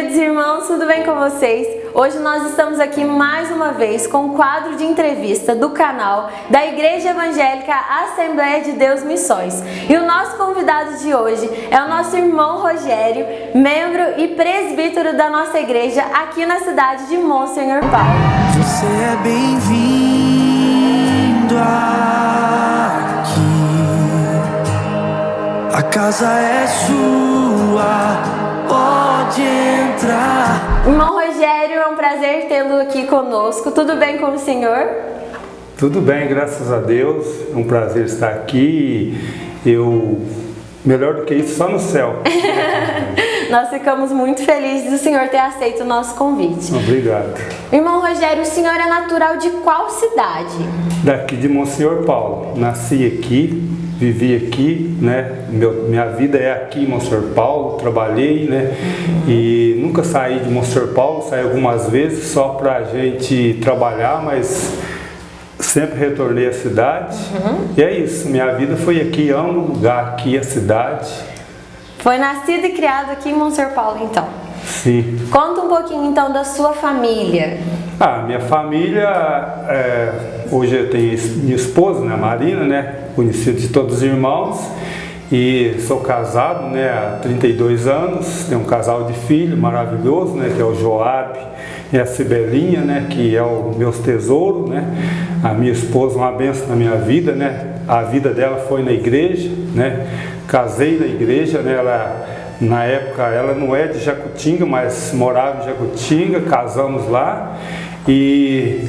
queridos irmãos, tudo bem com vocês? Hoje nós estamos aqui mais uma vez com um quadro de entrevista do canal da Igreja Evangélica Assembleia de Deus Missões. E o nosso convidado de hoje é o nosso irmão Rogério, membro e presbítero da nossa igreja aqui na cidade de Monsenhor Paulo. Você é bem-vindo aqui, a casa é sua, pode entrar. Irmão Rogério, é um prazer tê-lo aqui conosco. Tudo bem com o senhor? Tudo bem, graças a Deus. É um prazer estar aqui. Melhor do que isso, só no céu. Nós ficamos muito felizes do senhor ter aceito o nosso convite. Obrigado. Irmão Rogério, o senhor é natural de qual cidade? Daqui de Monsenhor Paulo. Nasci aqui, vivi aqui, né? Minha vida é aqui em Monsenhor Paulo, trabalhei, né? E nunca saí de Monsenhor Paulo, saí algumas vezes só pra gente trabalhar, mas sempre retornei à cidade. E é isso, minha vida foi aqui, amo o lugar aqui, a cidade. Foi nascido e criado aqui em Monsenhor Paulo, então. Sim. Conta um pouquinho, então, da sua família. Minha família, hoje eu tenho minha esposa, né, Marina, né, conhecida de todos os irmãos, e sou casado, né, há 32 anos, tenho um casal de filho maravilhoso, né, que é o Joab e a Cibelinha, né, que é o meu tesouro, né, a minha esposa, uma bênção na minha vida, né, a vida dela foi na igreja, né, casei na igreja, né, na época ela não é de Jacutinga, mas morava em Jacutinga, casamos lá e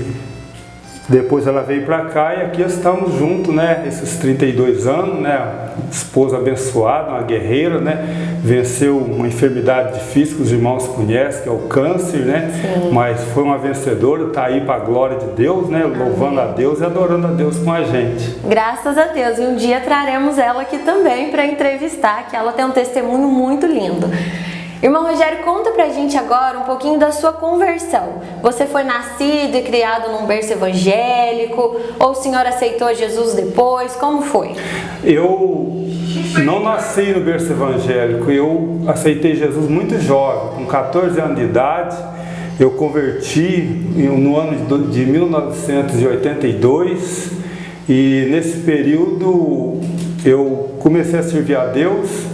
depois ela veio para cá e aqui estamos juntos, né, esses 32 anos, né, esposa abençoada, uma guerreira, né, venceu uma enfermidade difícil que os irmãos conhecem, que é o câncer, né, Sim. Mas foi uma vencedora, está aí para a glória de Deus, né, louvando a Deus e adorando a Deus com a gente. Graças a Deus. E um dia traremos ela aqui também para entrevistar, que ela tem um testemunho muito lindo. Irmão Rogério, conta pra gente agora um pouquinho da sua conversão. Você foi nascido e criado num berço evangélico? Ou o senhor aceitou Jesus depois? Como foi? Eu não nasci no berço evangélico, eu aceitei Jesus muito jovem, com 14 anos de idade. Eu converti no ano de 1982 e nesse período eu comecei a servir a Deus.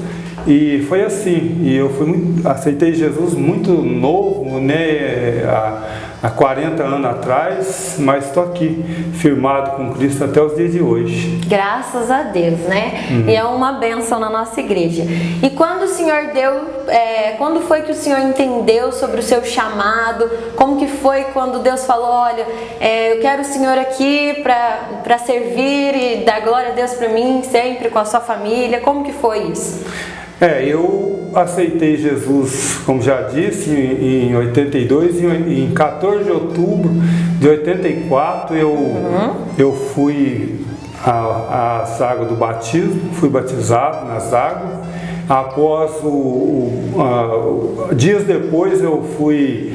E foi assim, e eu aceitei Jesus muito novo, né, há 40 anos atrás, mas estou aqui, firmado com Cristo até os dias de hoje. Graças a Deus, né? E é uma bênção na nossa igreja. E quando o senhor quando foi que o senhor entendeu sobre o seu chamado? Como que foi quando Deus falou, olha, eu quero o senhor aqui para servir e dar glória a Deus para mim, sempre com a sua família? Como que foi isso? Eu aceitei Jesus, como já disse, em 82 e em 14 de outubro de 84 eu fui às águas do batismo, fui batizado nas águas. Após dias depois eu fui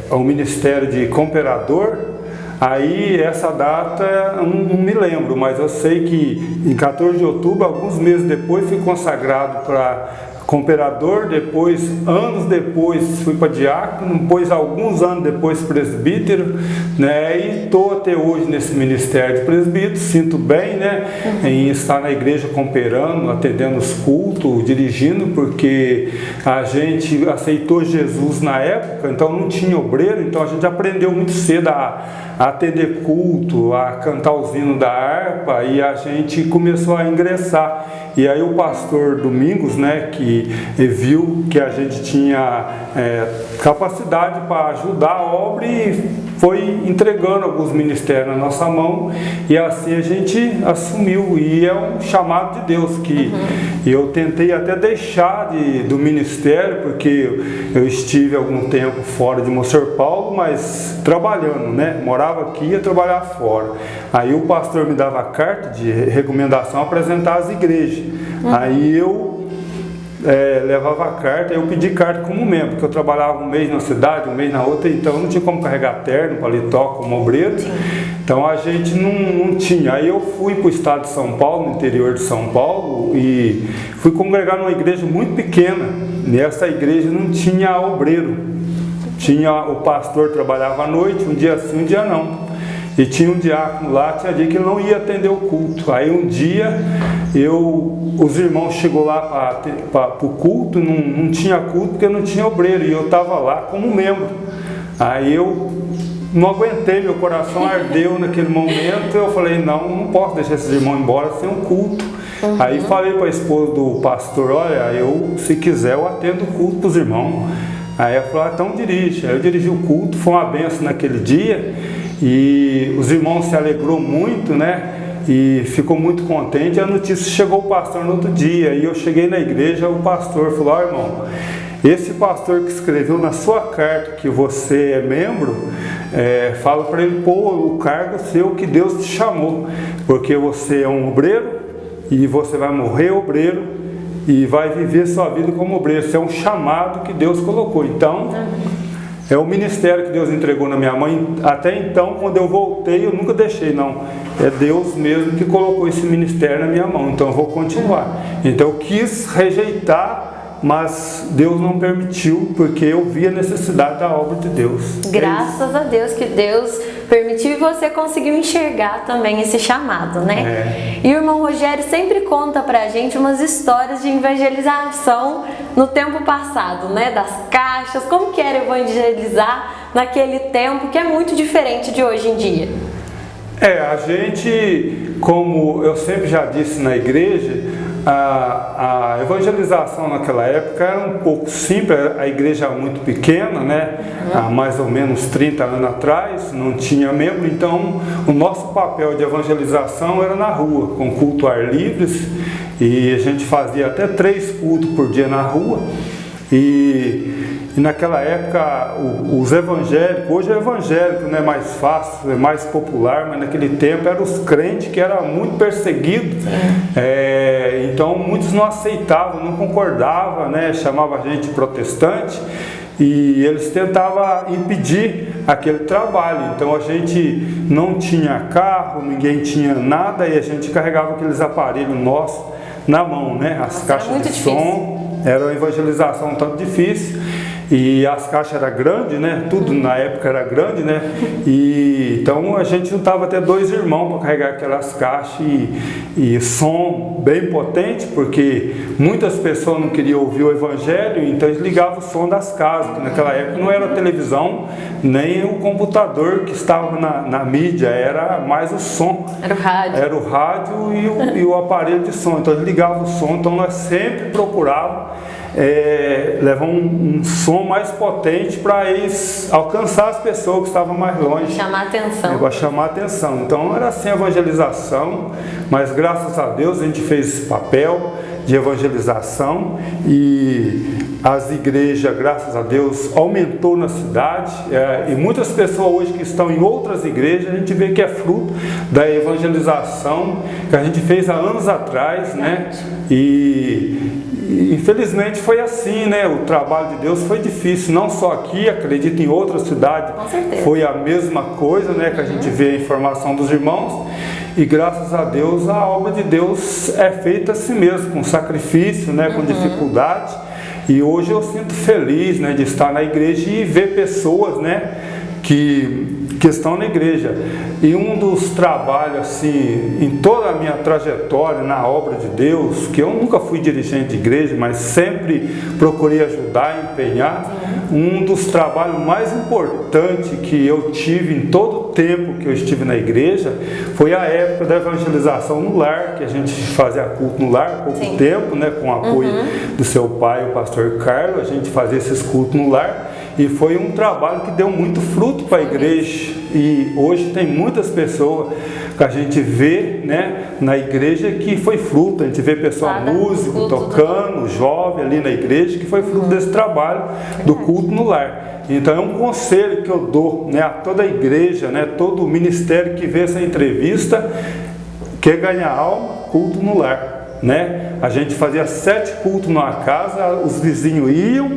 ao Ministério de Cooperador. Aí essa data eu não me lembro, mas eu sei que em 14 de outubro, alguns meses depois, fui consagrado para cooperador, depois, anos depois, fui para diácono, depois, alguns anos depois, presbítero, né, e estou até hoje nesse ministério de presbítero, sinto bem, né, em estar na igreja cooperando, atendendo os cultos, dirigindo, porque a gente aceitou Jesus na época, então não tinha obreiro, então a gente aprendeu muito cedo a atender culto, a cantar os hinos da harpa, e a gente começou a ingressar. E aí o pastor Domingos, né, que viu que a gente tinha capacidade para ajudar a obra e foi entregando alguns ministérios na nossa mão, e assim a gente assumiu, e é um chamado de Deus que eu tentei até deixar do ministério, porque eu estive algum tempo fora de Monsenhor Paulo, mas trabalhando, né, morava aqui e ia trabalhar fora. Aí o pastor me dava carta de recomendação a apresentar às igrejas. Aí eu levava a carta, eu pedi carta como membro, porque eu trabalhava um mês na cidade, um mês na outra, então não tinha como carregar terno, paletó como obreiro. Sim. Então a gente não tinha. Aí eu fui para o estado de São Paulo, no interior de São Paulo, e fui congregar numa igreja muito pequena, nessa igreja não tinha obreiro. O pastor trabalhava à noite, um dia sim, um dia não. E tinha um diácono lá, tinha dia que ele não ia atender o culto. Aí um dia, os irmãos chegou lá para o culto, não tinha culto porque não tinha obreiro. E eu estava lá como membro. Aí eu não aguentei, meu coração ardeu naquele momento. Eu falei, não posso deixar esses irmãos embora sem um culto. Aí falei para a esposa do pastor, olha, se quiser eu atendo o culto para os irmãos. Aí ela falou, então dirige. Aí eu dirigi o culto, foi uma benção naquele dia. E os irmãos se alegrou muito, né? E ficou muito contente. A notícia chegou o pastor no outro dia. E eu cheguei na igreja, o pastor falou, irmão, esse pastor que escreveu na sua carta que você é membro, fala para ele, o cargo seu que Deus te chamou. Porque você é um obreiro e você vai morrer obreiro. E vai viver sua vida como obreiro. Isso é um chamado que Deus colocou. Então, é o ministério que Deus entregou na minha mãe. Até então, quando eu voltei, eu nunca deixei, não. É Deus mesmo que colocou esse ministério na minha mão. Então, eu vou continuar. Então, eu quis rejeitar, mas Deus não permitiu, porque eu vi a necessidade da obra de Deus. Graças a Deus que Deus permitiu e você conseguiu enxergar também esse chamado, né? E o irmão Rogério sempre conta pra gente umas histórias de evangelização no tempo passado, né? Das caixas, como que era evangelizar naquele tempo que é muito diferente de hoje em dia. A gente, como eu sempre já disse na igreja, a evangelização naquela época era um pouco simples, a igreja era muito pequena, né? Há mais ou menos 30 anos atrás, não tinha membro, então o nosso papel de evangelização era na rua, com culto ar livres, e a gente fazia até 3 cultos por dia na rua. E naquela época os evangélicos, hoje é evangélico, não é mais fácil, é mais popular, mas naquele tempo eram os crentes que eram muito perseguidos, então muitos não aceitavam, não concordavam, né? Chamavam a gente de protestante e eles tentavam impedir aquele trabalho. Então a gente não tinha carro, ninguém tinha nada e a gente carregava aqueles aparelhos nossos na mão, né? As caixas de som. Era uma evangelização um tanto difícil e as caixas eram grandes, né? Tudo na época era grande, né? E então a gente juntava até 2 irmãos para carregar aquelas caixas e som bem potente, porque muitas pessoas não queriam ouvir o evangelho, então eles ligavam o som das casas, que naquela época não era a televisão nem o computador que estava na mídia, era mais o som. Era o rádio. Era o rádio e o aparelho de som. Então eles ligavam o som, então nós sempre procurávamos levar um som mais potente para eles alcançar as pessoas que estavam mais longe. Chamar a atenção. Para chamar a atenção. Então era assim a evangelização, mas graças a Deus a gente fez esse papel de evangelização e as igrejas, graças a Deus, aumentou na cidade e muitas pessoas hoje que estão em outras igrejas, a gente vê que é fruto da evangelização que a gente fez há anos atrás, né? E infelizmente foi assim, né? O trabalho de Deus foi difícil, não só aqui, acredito em outras cidades. Com certeza. Foi a mesma coisa, né? Que a gente vê a informação dos irmãos. E graças a Deus, a obra de Deus é feita assim mesmo, com sacrifício, né? Com dificuldade. E hoje eu sinto feliz, né? De estar na igreja e ver pessoas, né? Que estão na igreja. E um dos trabalhos, assim, em toda a minha trajetória na obra de Deus, que eu nunca fui dirigente de igreja, mas sempre procurei ajudar, empenhar, um dos trabalhos mais importantes que eu tive em todo o tempo que eu estive na igreja, foi a época da evangelização no lar, que a gente fazia culto no lar, pouco tempo, né, com o apoio do seu pai, o pastor Carlos, a gente fazia esses cultos no lar, e foi um trabalho que deu muito fruto para a igreja. E hoje tem muitas pessoas que a gente vê, né, na igreja que foi fruto. A gente vê pessoal músico, tocando, jovem ali na igreja, que foi fruto desse trabalho do culto no lar. Então é um conselho que eu dou, né, a toda a igreja, né, todo o ministério que vê essa entrevista, quer ganhar alma, culto no lar, né? A gente fazia 7 cultos numa casa, os vizinhos iam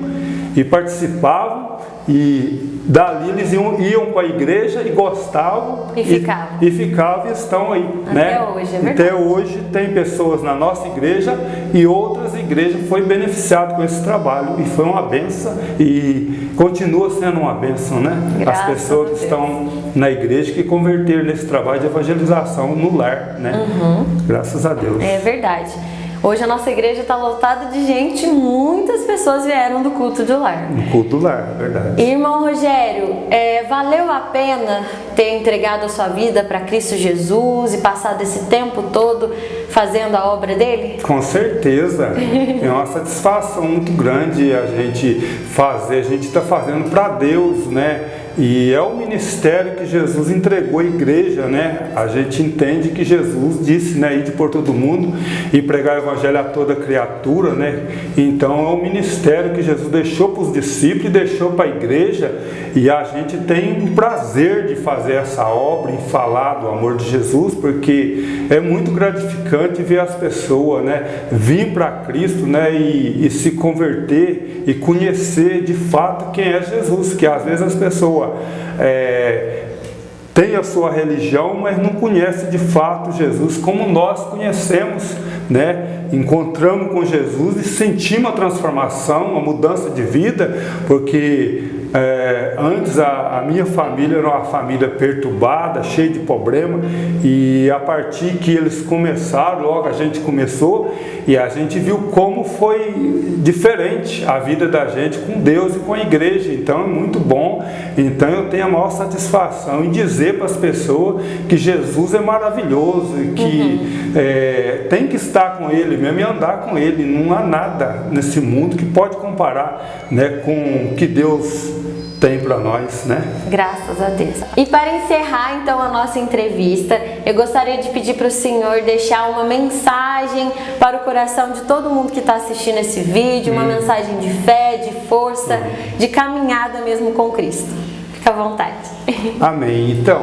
e participavam, e dali eles iam para a igreja e gostavam E ficavam. e estão aí. Até né? hoje, é verdade. Até hoje tem pessoas na nossa igreja e outras igrejas foi beneficiado com esse trabalho e foi uma benção e continua sendo uma benção, né? Graças As pessoas a que Deus. estão na igreja que converteram nesse trabalho de evangelização no lar, né? Graças a Deus. É verdade. Hoje a nossa igreja está lotada de gente, muitas pessoas vieram do culto do lar. No culto do lar, verdade. Irmão Rogério, valeu a pena ter entregado a sua vida para Cristo Jesus e passado esse tempo todo fazendo a obra dele? Com certeza, é uma satisfação muito grande a gente fazer, a gente está fazendo para Deus, né? E é o ministério que Jesus entregou à igreja, né? A gente entende que Jesus disse, né, ir por todo mundo e pregar o evangelho a toda criatura, né? Então é o ministério que Jesus deixou para os discípulos e deixou para a igreja, e a gente tem o prazer de fazer essa obra e falar do amor de Jesus, porque é muito gratificante ver as pessoas, né, vir para Cristo, né, e se converter e conhecer de fato quem é Jesus, que às vezes as pessoas tem a sua religião, mas não conhece de fato Jesus como nós conhecemos, né? Encontramos com Jesus e sentimos a transformação, a mudança de vida, porque antes a minha família era uma família perturbada, cheia de problema, e a partir que eles começaram, logo a gente começou, e a gente viu como foi diferente a vida da gente com Deus e com a igreja. Então é muito bom. Então eu tenho a maior satisfação em dizer para as pessoas que Jesus é maravilhoso e que tem que estar com Ele mesmo e andar com Ele. Não há nada nesse mundo que pode comparar, né, com o que Deus tem para nós, né? Graças a Deus. E para encerrar então a nossa entrevista, eu gostaria de pedir para o senhor deixar uma mensagem para o coração de todo mundo que está assistindo esse vídeo, uma mensagem de fé, de força, de caminhada mesmo com Cristo. Fica à vontade. Amém. Então,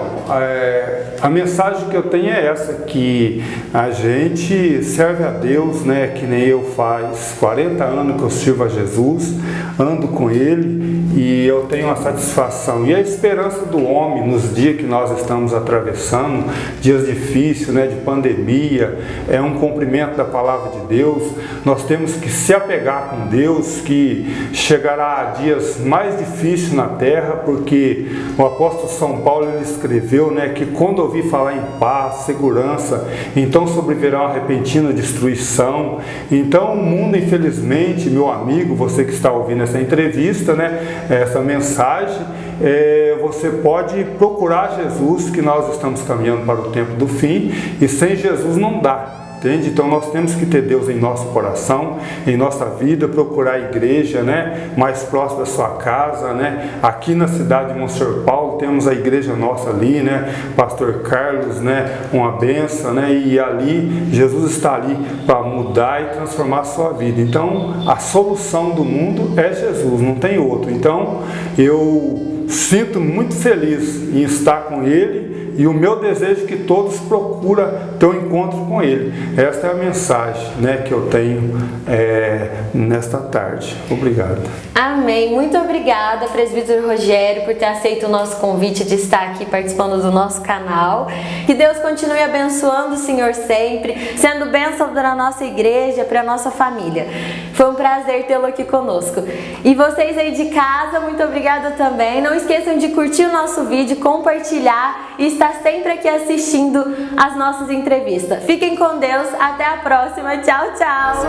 a mensagem que eu tenho é essa, que a gente serve a Deus, né, que nem eu faz 40 anos que eu sirvo a Jesus, ando com Ele, e eu tenho uma satisfação. E a esperança do homem nos dias que nós estamos atravessando, dias difíceis, né, de pandemia, é um cumprimento da palavra de Deus. Nós temos que se apegar com Deus, que chegará a dias mais difíceis na terra, porque o apóstolo São Paulo ele escreveu, né, que quando ouvir falar em paz, segurança, então sobrevirá uma repentina destruição. Então o mundo, infelizmente, meu amigo, você que está ouvindo essa entrevista, né, essa mensagem, você pode procurar Jesus, que nós estamos caminhando para o tempo do fim, e sem Jesus não dá. Entende? Então nós temos que ter Deus em nosso coração, em nossa vida, procurar a igreja, né, mais próxima da sua casa, né? Aqui na cidade de Monsenhor Paulo temos a igreja nossa ali, né? Pastor Carlos, né? Uma benção, né? E ali Jesus está ali para mudar e transformar a sua vida. Então a solução do mundo é Jesus, não tem outro. Então eu sinto muito feliz em estar com Ele. E o meu desejo é que todos procurem ter um encontro com Ele. Esta é a mensagem, né, que eu tenho nesta tarde. Obrigado. Amém. Muito obrigada, presbítero Rogério, por ter aceito o nosso convite de estar aqui participando do nosso canal. Que Deus continue abençoando o Senhor sempre, sendo bênção para a nossa igreja, para a nossa família. Foi um prazer tê-lo aqui conosco. E vocês aí de casa, muito obrigada também. Não esqueçam de curtir o nosso vídeo, compartilhar e estar sempre aqui assistindo as nossas entrevistas. Fiquem com Deus. Até a próxima. Tchau, tchau.